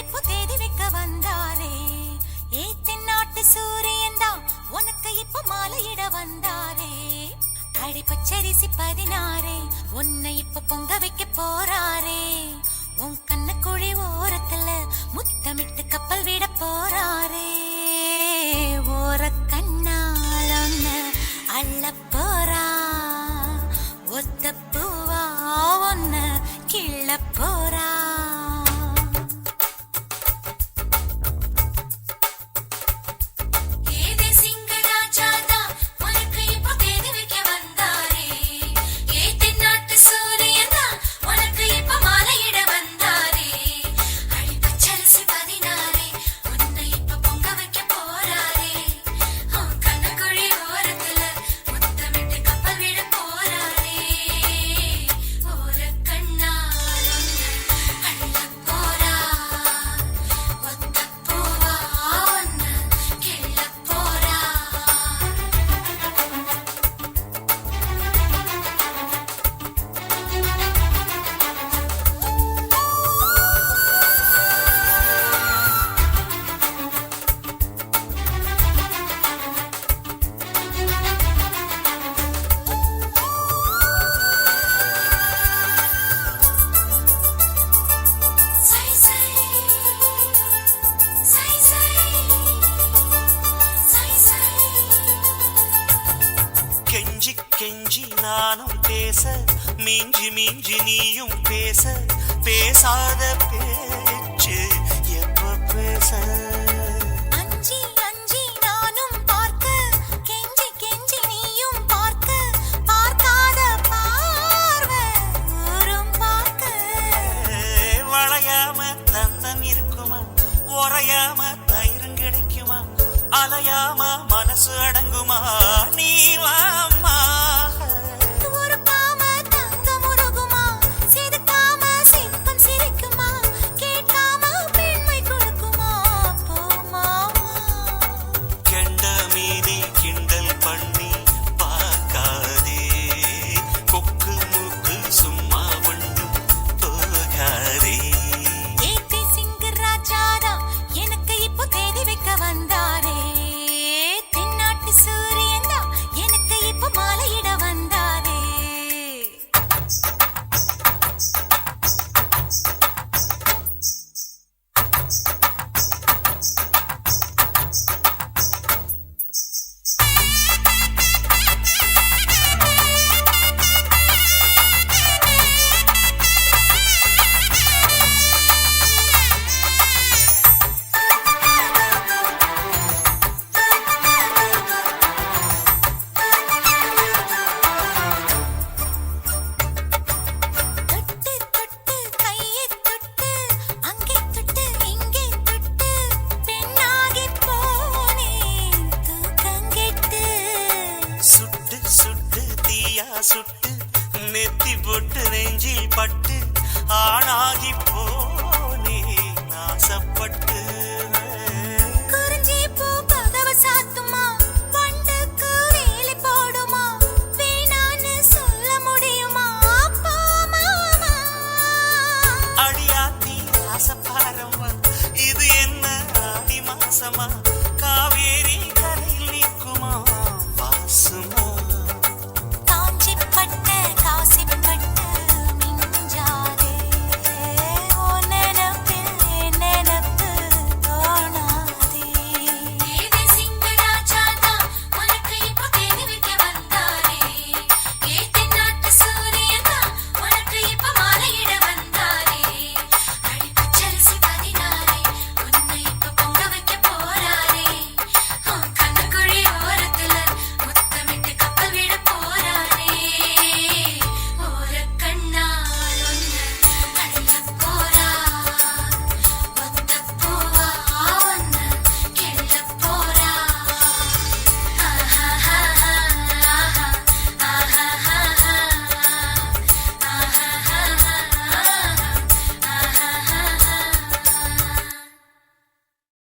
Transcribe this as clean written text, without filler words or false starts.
இப்போ தேதி வைக்க வந்தாரே. ஏ தென்னாட்டு சூரியன் தான் உனக்கு இப்போ மாலையிட வந்தாரே. அடி பச்சரிசி 16 உன்னை இப்ப பொங்க வைக்க போறாரே. உன் கண்ண குழி ஓரத்துல முத்தமிட்டு கப்பல் விட போறாரே. ஓர கண்ணால் ஒன்ன அள்ள போறா. ஒத்த பூவா ஒன்ன கிள்ள போறா. கெஞ்சி கெஞ்சி நானும் பேச, மிஞ்சி மிஞ்சி நீயும் பேச, பேசாத பேச்சு எப்ப பேச. அஞ்சி அஞ்சி நானும் பார்க்க, கெஞ்சி கெஞ்சி நீயும் பார்க்க, பார்க்காத பார்வை ஊரும் பார்க்க. வளையாம தந்தம் இருக்குமா, உறையாம தயிரும் கிடைக்குமா, அலையாம மனசு அடங்குமா, நீ வாம்மா. உருக்காம தங்கம் உருகுமா, செதுக்காம சிற்பம் சிரிக்குமா, கேட்காம பெண்மை கொடுக்குமா, போமாமா. கெண்ட மீனி கிண்டல் பண்ணி பார்க்காதே, கொக்கு மூக்கு சும்மா ஒண்ணும் போகாதே. ஏத்தி சிங்கராஜாதா எனக்கு இப்போ தேதி வைக்க வந்தாரே. தென்னாட்டு சூரியன் தான் எனக்கு இப்போ மாலையிட வந்தாரே. தொட்டு தொட்டு கையை தொட்டு அங்கே தொட்டு இங்கே தொட்டு பெண்ணாகி போனேன் தூக்கங்கெட்டு. சுட்டு சுட்டு தீயா சுட்டு நெத்தி போட்டு நெஞ்சில் பட்டு ஆணாகி போ